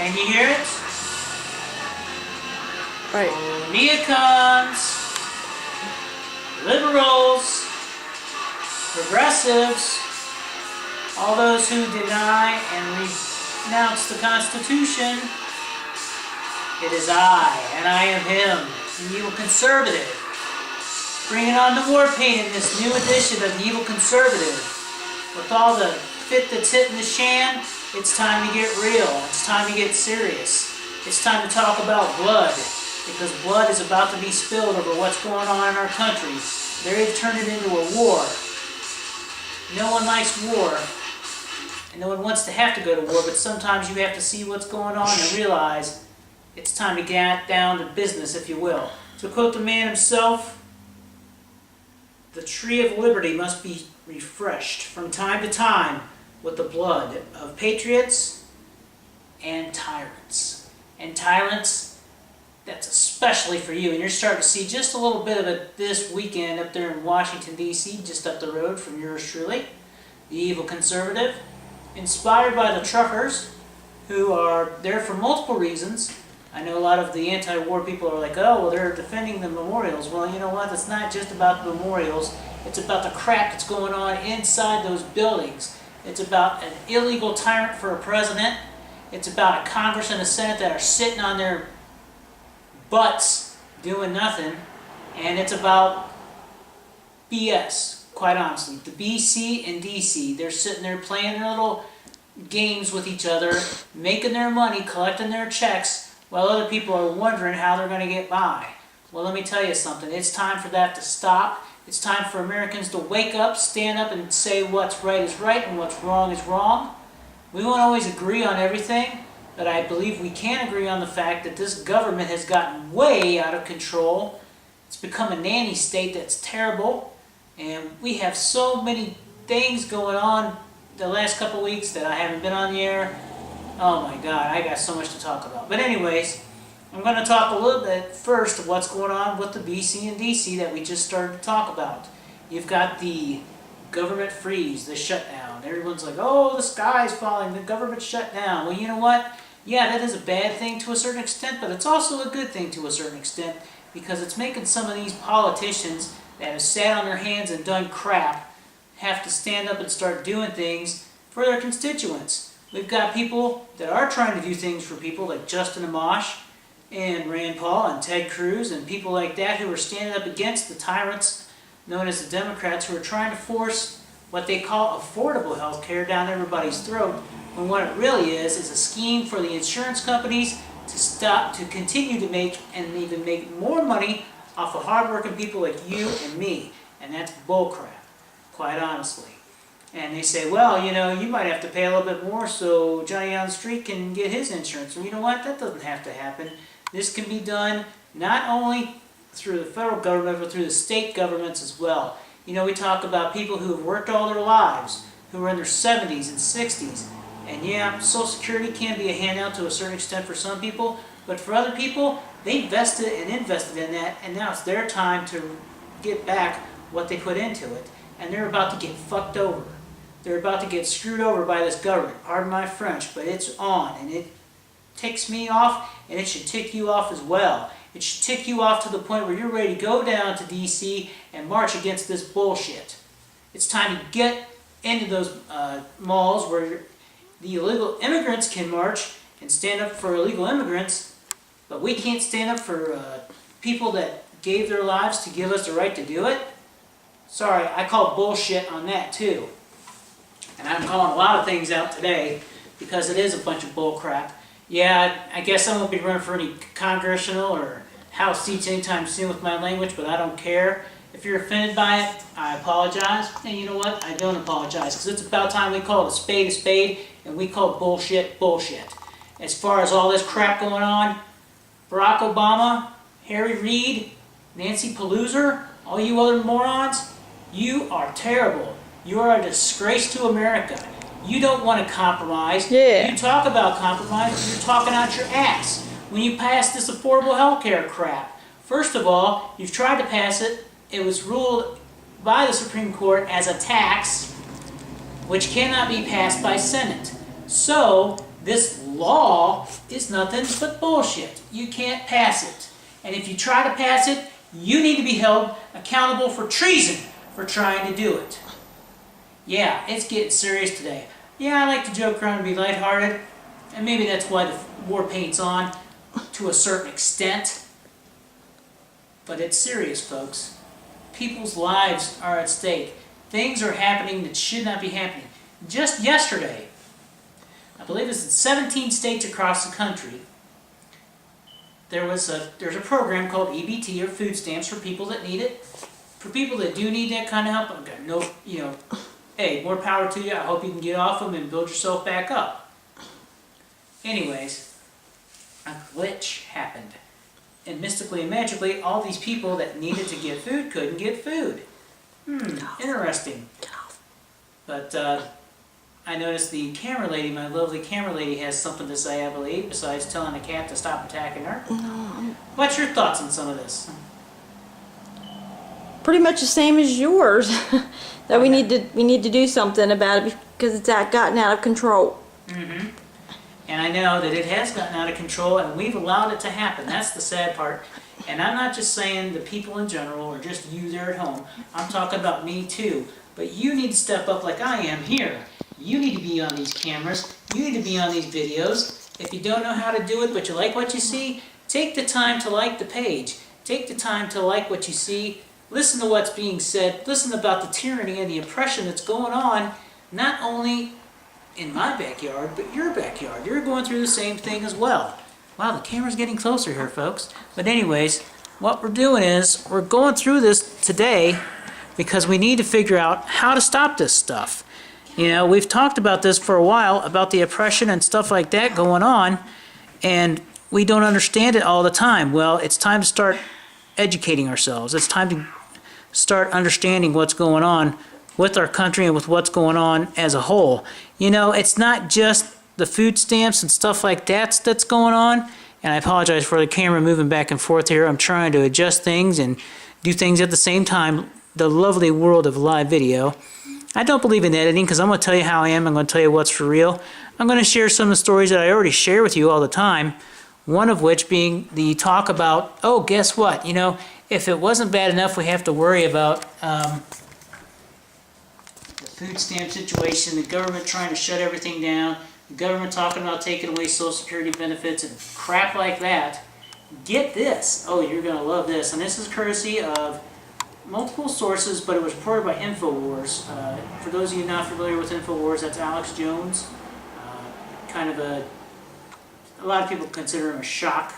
Can you hear it? Right. Neocons, liberals, progressives, all those who deny and renounce the Constitution. It is I, and I am him, the evil conservative. Bringing on the war paint in this new edition of the evil conservative. With all the fit that's hitting the shan, it's time to get real. It's time to get serious. It's time to talk about blood. Because blood is about to be spilled over what's going on in our country. They've turned it into a war. No one likes war. And no one wants to have to go to war, but sometimes you have to see what's going on and realize it's time to get down to business, if you will. To quote the man himself, the tree of liberty must be refreshed from time to time with the blood of patriots and tyrants. And tyrants, that's especially for you. And you're starting to see just a little bit of it this weekend up there in Washington, D.C., just up the road from yours truly, the evil conservative, inspired by the truckers, who are there for multiple reasons. I know a lot of the anti-war people are like, oh, well, they're defending the memorials. Well, you know what? It's not just about the memorials. It's about the crap that's going on inside those buildings. It's about an illegal tyrant for a president. It's about a Congress and a Senate that are sitting on their butts doing nothing. And it's about BS, quite honestly. The BC and DC, they're sitting there playing their little games with each other, making their money, collecting their checks, while other people are wondering how they're going to get by. Well, let me tell you something. It's time for that to stop. It's time for Americans to wake up, stand up, and say what's right is right and what's wrong is wrong. We won't always agree on everything, but I believe we can agree on the fact that this government has gotten way out of control. It's become a nanny state that's terrible, and we have so many things going on the last couple weeks that I haven't been on the air. Oh my God, I got so much to talk about. But anyways, I'm going to talk a little bit first of what's going on with the BC and DC that we just started to talk about. You've got the government freeze, the shutdown. Everyone's like, oh, the sky's falling, the government shut down. Well, you know what? Yeah, that is a bad thing to a certain extent, but it's also a good thing to a certain extent because it's making some of these politicians that have sat on their hands and done crap have to stand up and start doing things for their constituents. We've got people that are trying to do things for people like Justin Amash and Rand Paul and Ted Cruz and people like that who are standing up against the tyrants known as the Democrats who are trying to force what they call affordable health care down everybody's throat, when what it really is a scheme for the insurance companies to continue to make and even make more money off of hardworking people like you and me. And that's bullcrap, quite honestly. And they say, well, you know, you might have to pay a little bit more so Johnny on the street can get his insurance. Well, you know what? That doesn't have to happen. This can be done not only through the federal government, but through the state governments as well. You know, we talk about people who have worked all their lives, who are in their 70s and 60s. And yeah, Social Security can be a handout to a certain extent for some people, but for other people, they invested and invested in that, and now it's their time to get back what they put into it. And they're about to get fucked over. They're about to get screwed over by this government. Pardon my French, but it's on, and it ticks me off, and it should tick you off as well. It should tick you off to the point where you're ready to go down to D.C. and march against this bullshit. It's time to get into those malls where the illegal immigrants can march and stand up for illegal immigrants, but we can't stand up for people that gave their lives to give us the right to do it. Sorry, I call bullshit on that too. And I'm calling a lot of things out today because it is a bunch of bull crap. Yeah, I guess I won't be running for any congressional or House seats anytime soon with my language, but I don't care. If you're offended by it, I apologize. And you know what? I don't apologize because it's about time we call a spade, and we call bullshit bullshit. As far as all this crap going on, Barack Obama, Harry Reid, Nancy Pelosi, all you other morons, you are terrible. You are a disgrace to America. You don't want to compromise. Yeah. You talk about compromise, you're talking out your ass. When you pass this affordable health care crap, first of all, you've tried to pass it. It was ruled by the Supreme Court as a tax, which cannot be passed by Senate. So, This law is nothing but bullshit. You can't pass it. And if you try to pass it, you need to be held accountable for treason for trying to do it. Yeah, it's getting serious today. Yeah, I like to joke around and be lighthearted, and maybe that's why the war paint's on to a certain extent. But it's serious, folks. People's lives are at stake. Things are happening that should not be happening. Just yesterday, I believe it's in 17 states across the country, there's a program called EBT, or food stamps, for people that need it. For people that do need that kind of help, I've got no, hey, more power to you. I hope you can get off them and build yourself back up. Anyways, a glitch happened. And mystically and magically, all these people that needed to get food couldn't get food. Interesting. But I noticed the camera lady, my lovely camera lady, has something to say, I believe, besides telling the cat to stop attacking her. No. What's your thoughts on some of this? Pretty much the same as yours. That we need to do something about it because it's gotten out of control. Mm-hmm. And I know that it has gotten out of control, and we've allowed it to happen. That's the sad part. And I'm not just saying the people in general, or just you there at home. I'm talking about me too. But you need to step up like I am here. You need to be on these cameras. You need to be on these videos. If you don't know how to do it, but you like what you see, take the time to like the page. Take the time to like what you see. Listen to what's being said. Listen about the tyranny and the oppression that's going on, not only in my backyard, but your backyard. You're going through the same thing as well. Wow, the camera's getting closer here, folks. But anyways, what we're doing is we're going through this today because we need to figure out how to stop this stuff. We've talked about this for a while, about the oppression and stuff like that going on, and we don't understand it all the time. Well, it's time to start educating ourselves. It's time to start understanding what's going on with our country and with what's going on as a whole. It's not just the food stamps and stuff like that's going on. And I apologize for the camera moving back and forth here. I'm trying to adjust things and do things at the same time. The lovely world of live video. I don't believe in editing because I'm going to tell you how I am. I'm going to tell you what's for real. I'm going to share some of the stories that I already share with you all the time. One of which being the talk about, oh, guess what? If it wasn't bad enough, we have to worry about the food stamp situation, the government trying to shut everything down, the government talking about taking away Social Security benefits and crap like that. Get this. Oh, you're going to love this. And this is courtesy of multiple sources, but it was reported by InfoWars. For those of you not familiar with InfoWars, that's Alex Jones. Kind of a lot of people consider him a shock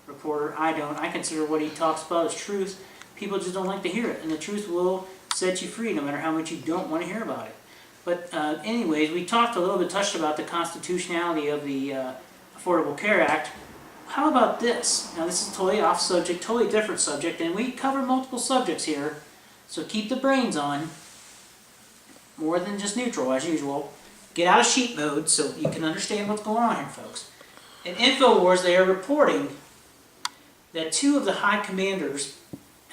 reporter. I don't. I consider what he talks about as truth. People just don't like to hear it, and the truth will set you free no matter how much you don't want to hear about it. But anyways, we talked a little bit, touched about the constitutionality of the Affordable Care Act. How about this? Now this is totally off subject, totally different subject, and we cover multiple subjects here, so keep the brains on, more than just neutral as usual. Get out of sheep mode so you can understand what's going on here, folks. In InfoWars, they are reporting that two of the high commanders,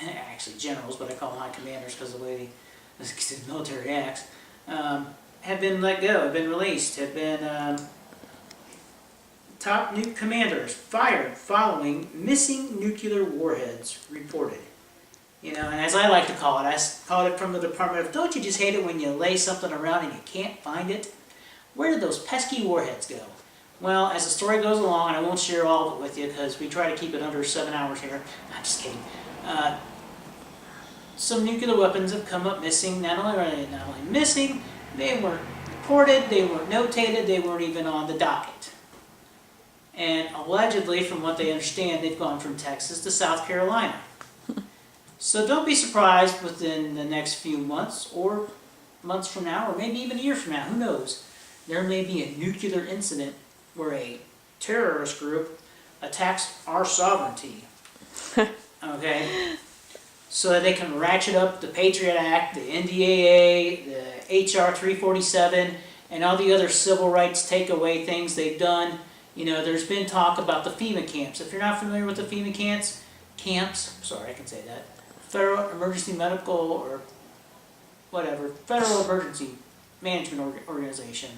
actually generals, but I call them high commanders because of the way the military acts, have been let go, have been released, have been top nuke commanders fired following missing nuclear warheads reported. And as I like to call it, I call it from the Department of, don't you just hate it when you lay something around and you can't find it? Where did those pesky warheads go? Well, as the story goes along, and I won't share all of it with you because we try to keep it under 7 hours here. I'm just kidding. Some nuclear weapons have come up missing. Not only are they not only missing, they weren't reported, they weren't notated, they weren't even on the docket. And allegedly, from what they understand, they've gone from Texas to South Carolina. So don't be surprised within the next few months, or months from now, or maybe even a year from now, who knows, there may be a nuclear incident where a terrorist group attacks our sovereignty. Okay? So that they can ratchet up the Patriot Act, the NDAA, the HR 347, and all the other civil rights takeaway things they've done. There's been talk about the FEMA camps. If you're not familiar with the FEMA camps, sorry, I can say that, Federal Emergency Medical or whatever, Federal Emergency Management Organization.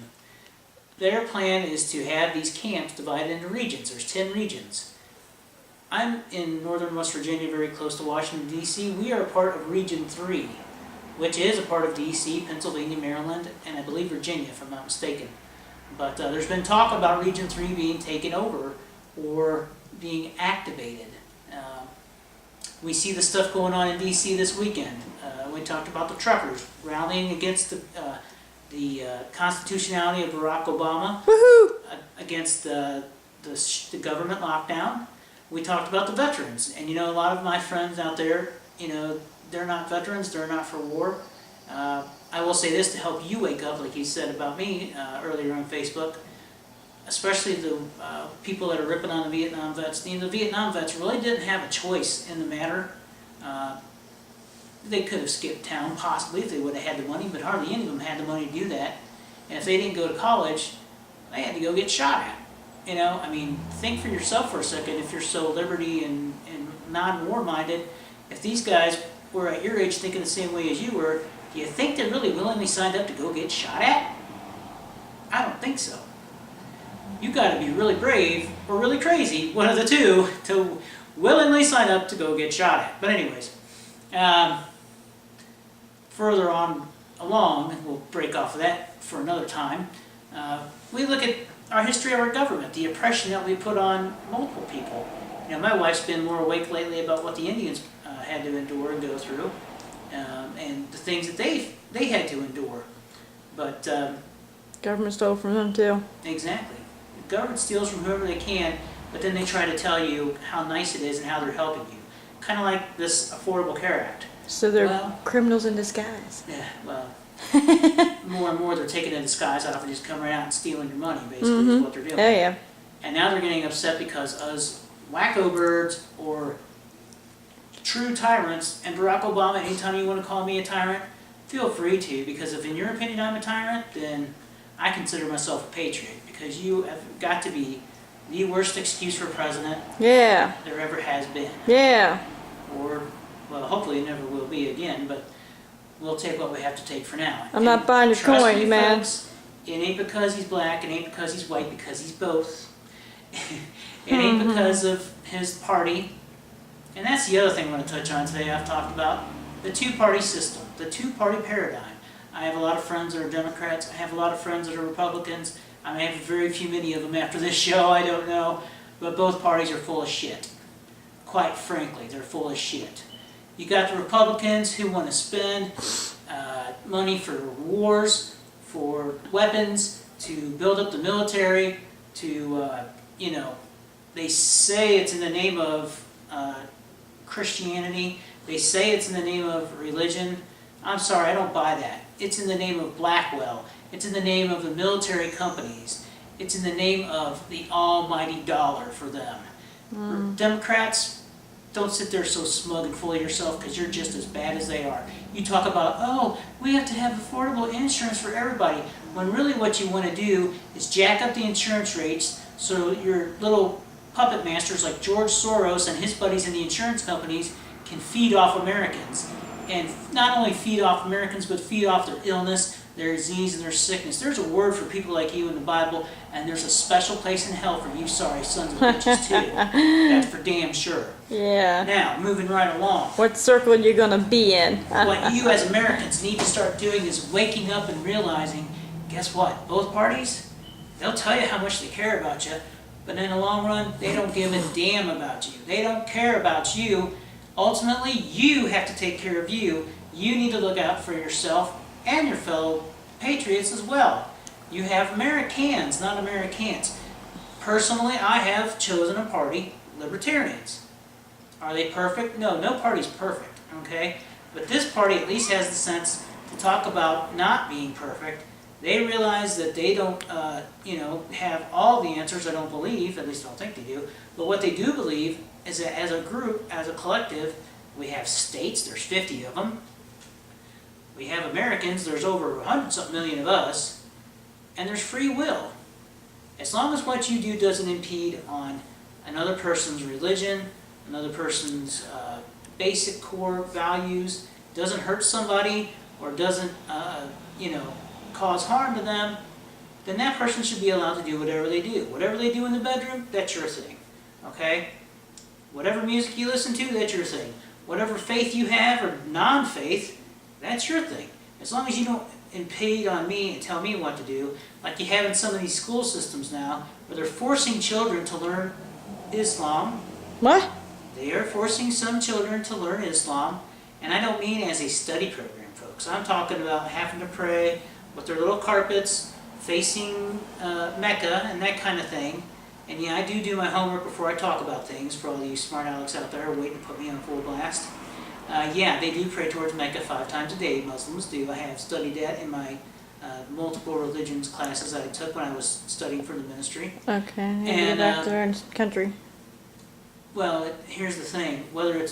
their plan is to have these camps divided into regions. There's 10 regions. I'm in northern West Virginia, very close to Washington, D.C. We are part of Region 3, which is a part of D.C., Pennsylvania, Maryland, and I believe Virginia, if I'm not mistaken. But there's been talk about Region 3 being taken over or being activated. We see the stuff going on in D.C. this weekend. We talked about the truckers rallying against the constitutionality of Barack Obama, against the government lockdown. We talked about the veterans, and a lot of my friends out there, they're not veterans, they're not for war. I will say this to help you wake up, like you said about me earlier on Facebook, especially the people that are ripping on the Vietnam vets. The Vietnam vets really didn't have a choice in the matter. They could have skipped town, possibly, if they would have had the money, but hardly any of them had the money to do that. And if they didn't go to college, they had to go get shot at. I mean, think for yourself for a second, if you're so liberty and non-war minded, if these guys were at your age thinking the same way as you were, do you think they really willingly signed up to go get shot at? I don't think so. You got to be really brave or really crazy, one of the two, to willingly sign up to go get shot at. But anyways, further on along, and we'll break off of that for another time, we look at our history of our government, the oppression that we put on multiple people. My wife's been more awake lately about what the Indians had to endure and go through, and the things that they had to endure. But government stole from them too. Exactly. The government steals from whoever they can, but then they try to tell you how nice it is and how they're helping you. Kind of like this Affordable Care Act. So they're criminals in disguise. Yeah, well, more and more they're taking the disguise off and just coming right out and stealing your money, basically, is what they're doing. Oh, yeah. And now they're getting upset because us wacko birds or true tyrants, and Barack Obama, anytime you want to call me a tyrant, feel free to, because if in your opinion I'm a tyrant, then I consider myself a patriot, because you have got to be the worst excuse for president there ever has been. Yeah. Or, well, hopefully it never will be again, but we'll take what we have to take for now. I'm not buying your coin, man. Folks, it ain't because he's black, it ain't because he's white, because he's both. It ain't because of his party. And that's the other thing I want to touch on today. I've talked about the two-party system, the two-party paradigm. I have a lot of friends that are Democrats. I have a lot of friends that are Republicans. I may have very few, many of them after this show, I don't know. But both parties are full of shit. Quite frankly, they're full of shit. You got the Republicans who want to spend money for wars, for weapons, to build up the military, to, they say it's in the name of Christianity. They say it's in the name of religion. I'm sorry, I don't buy that. It's in the name of Blackwell. It's in the name of the military companies. It's in the name of the almighty dollar for them. Democrats, don't sit there so smug and full of yourself, because you're just as bad as they are. You talk about, oh, we have to have affordable insurance for everybody, when really what you want to do is jack up the insurance rates so your little puppet masters like George Soros and his buddies in the insurance companies can feed off Americans. And not only feed off Americans, but feed off their illness, their disease, and their sickness. There's a word for people like you in the Bible, and there's a special place in hell for you sorry sons of bitches too. That's for damn sure. Yeah. Now, moving right along. What circle you're gonna be in? What you as Americans need to start doing is waking up and realizing, guess what? Both parties, they'll tell you how much they care about you, but in the long run, they don't give a damn about you. They don't care about you. Ultimately, you have to take care of you. You need to look out for yourself and your fellow patriots as well. You have Americans, not Americans. Personally, I have chosen a party, Libertarians. Are they perfect? No, no party's perfect, okay? But this party at least has the sense to talk about not being perfect. They realize that they don't, have all the answers, I don't believe, at least I don't think they do. But what they do believe is that as a group, as a collective, we have states, there's 50 of them. We have Americans, there's over 100-something million of us. And there's free will. As long as what you do doesn't impede on another person's religion, another person's basic core values, doesn't hurt somebody, or doesn't, cause harm to them, then that person should be allowed to do whatever they do. Whatever they do in the bedroom, that's your thing. Okay? Whatever music you listen to, that's your thing. Whatever faith you have or non-faith, that's your thing. As long as you don't impede on me and tell me what to do, like you have in some of these school systems now, where they're forcing children to learn Islam. What? They are forcing some children to learn Islam, and I don't mean as a study program, folks. I'm talking about having to pray with their little carpets, facing Mecca and that kind of thing. And yeah, I do my homework before I talk about things, for all you smart Alex out there waiting to put me on full blast. Yeah, they do pray towards Mecca 5 times a day, Muslims do. I have studied that in my multiple religions classes I took when I was studying for the ministry. Okay, and And, go back to their own country. Well, here's the thing. Whether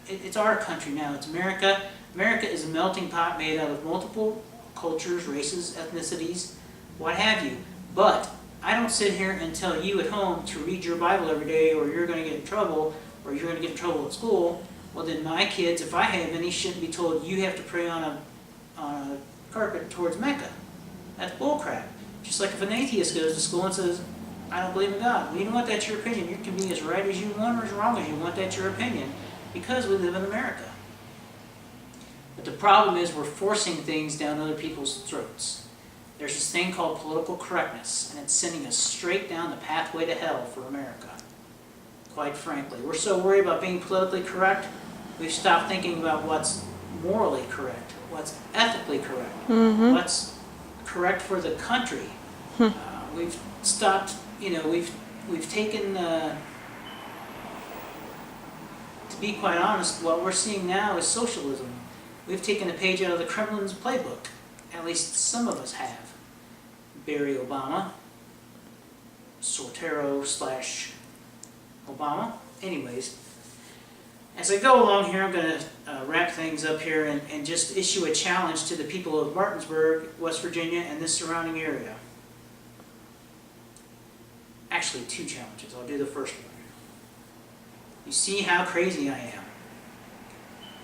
it's our country now, it's America. America is a melting pot made out of multiple cultures, races, ethnicities, what have you. But I don't sit here and tell you at home to read your Bible every day, or you're going to get in trouble, or you're going to get in trouble at school. Well, then my kids, if I have any, shouldn't be told you have to pray on a carpet towards Mecca. That's bullcrap. Just like if an atheist goes to school and says, I don't believe in God. Well, you know what? That's your opinion. You can be as right as you want or as wrong as you want. That's your opinion, because we live in America. But the problem is we're forcing things down other people's throats. There's this thing called political correctness, and it's sending us straight down the pathway to hell for America. Quite frankly, we're so worried about being politically correct, we've stopped thinking about what's morally correct, what's ethically correct, what's correct for the country. We've stopped, we've taken, to be quite honest, what we're seeing now is socialism. We've taken a page out of the Kremlin's playbook. At least some of us have. Barry Obama, Sortero / Obama. Anyways, as I go along here, I'm going to wrap things up here and just issue a challenge to the people of Martinsburg, West Virginia, and this surrounding area. Actually, 2 challenges. I'll do the first one. You see how crazy I am,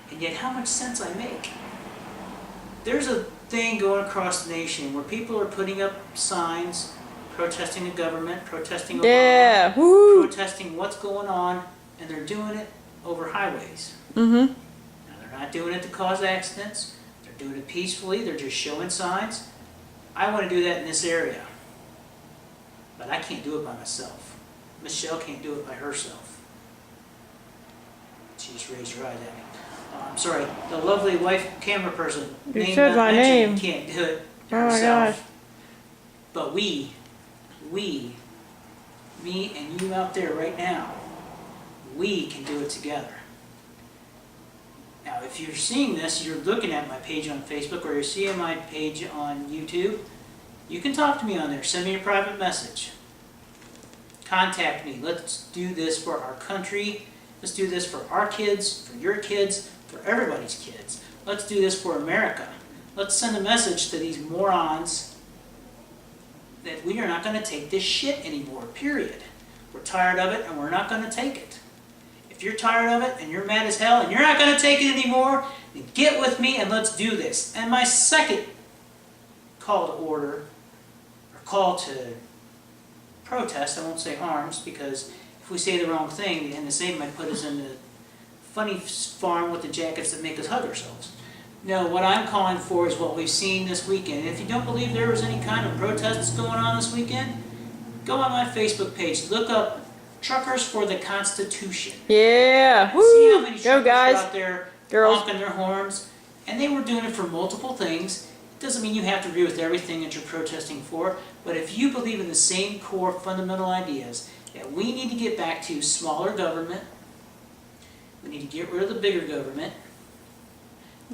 and yet how much sense I make. There's a thing going across the nation where people are putting up signs protesting the government, protesting Obama, protesting what's going on, and they're doing it over highways. Now, they're not doing it to cause accidents. They're doing it peacefully. They're just showing signs. I want to do that in this area, but I can't do it by myself. Michelle can't do it by herself. She just raised her eyes at me. I'm sorry, the lovely wife camera person. You said my name. Can't do it Oh my herself. gosh. But me and you out there right now, we can do it together. Now, if you're seeing this, you're looking at my page on Facebook, or you're seeing my page on YouTube, you can talk to me on there. Send me a private message. Contact me. Let's do this for our country. Let's do this for our kids, for your kids, for everybody's kids. Let's do this for America. Let's send a message to these morons that we are not going to take this shit anymore, period. We're tired of it, and we're not going to take it. If you're tired of it, and you're mad as hell, and you're not going to take it anymore, then get with me and let's do this. And my second call to order, or call to protest, I won't say arms, because if we say the wrong thing, the NSA might put us in the funny farm with the jackets that make us hug ourselves. No, what I'm calling for is what we've seen this weekend. And if you don't believe there was any kind of protests going on this weekend, go on my Facebook page, look up Truckers for the Constitution. Yeah, and see how many go truckers guys, are out there girls, honking their horns. And they were doing it for multiple things. It doesn't mean you have to agree with everything that you're protesting for, but if you believe in the same core fundamental ideas, that we need to get back to smaller government, we need to get rid of the bigger government,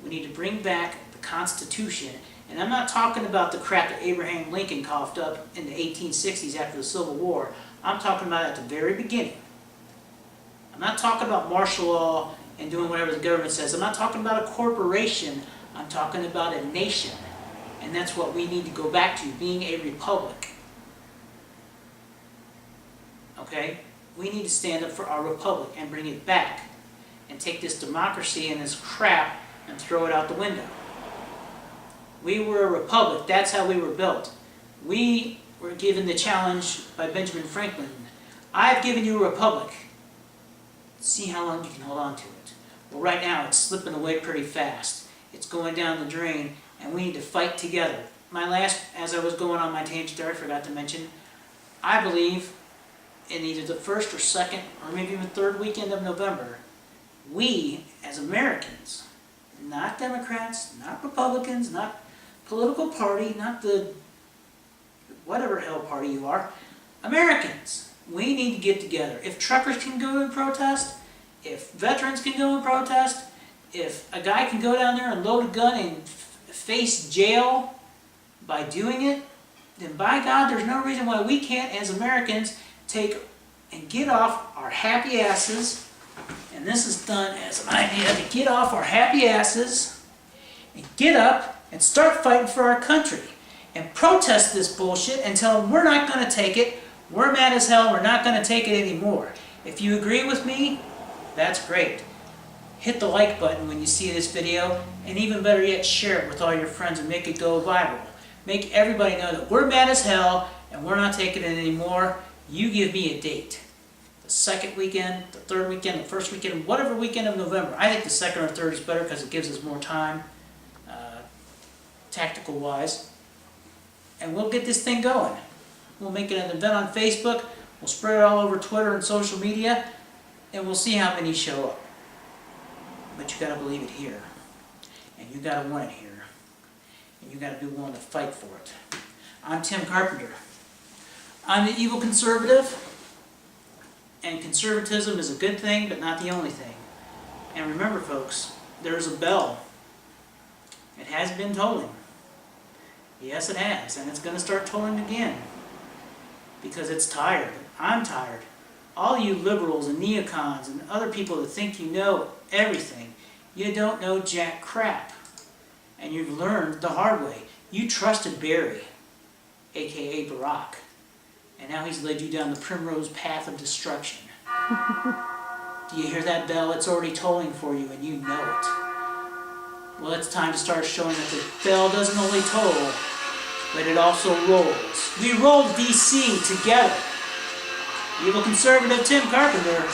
we need to bring back the Constitution. And I'm not talking about the crap that Abraham Lincoln coughed up in the 1860s after the Civil War. I'm talking about at the very beginning. I'm not talking about martial law and doing whatever the government says. I'm not talking about a corporation. I'm talking about a nation. And that's what we need to go back to, being a republic. Okay? We need to stand up for our republic and bring it back. And take this democracy and this crap and throw it out the window. We were a republic. That's how we were built. We were given the challenge by Benjamin Franklin. I've given you a republic. See how long you can hold on to it. Well, right now it's slipping away pretty fast. It's going down the drain, and we need to fight together. As I was going on my tangent there, I forgot to mention, I believe in either the first or second, or maybe even third weekend of November, we, as Americans, not Democrats, not Republicans, not political party, not the whatever hell party you are, Americans, we need to get together. If truckers can go and protest, if veterans can go and protest, if a guy can go down there and load a gun and face jail by doing it, then by God, there's no reason why we can't, as Americans, take and get off our happy asses, and this is done as an idea to get off our happy asses and get up and start fighting for our country and protest this bullshit and tell them we're not going to take it, we're mad as hell, we're not going to take it anymore. If you agree with me, that's great. Hit the like button when you see this video, and even better yet, share it with all your friends and make it go viral. Make everybody know that we're mad as hell and we're not taking it anymore. You give me a date. The second weekend, the third weekend, the first weekend, whatever weekend of November. I think the second or third is better because it gives us more time, tactical wise. And we'll get this thing going. We'll make it an event on Facebook. We'll spread it all over Twitter and social media, and we'll see how many show up. But you got to believe it here, and you got to want it here, and you got to be willing to fight for it. I'm Tim Carpenter. I'm the evil conservative, and conservatism is a good thing, but not the only thing. And remember, folks, there's a bell. It has been tolling. Yes, it has, and it's going to start tolling again because it's tired. I'm tired. All you liberals and neocons and other people that think you know everything, you don't know jack crap. And you've learned the hard way. You trusted Barry, aka Barack, and now he's led you down the primrose path of destruction. Do you hear that bell? It's already tolling for you, and you know it. Well, it's time to start showing that the bell doesn't only toll, but it also rolls. We rolled DC together. Evil conservative Tim Carpenter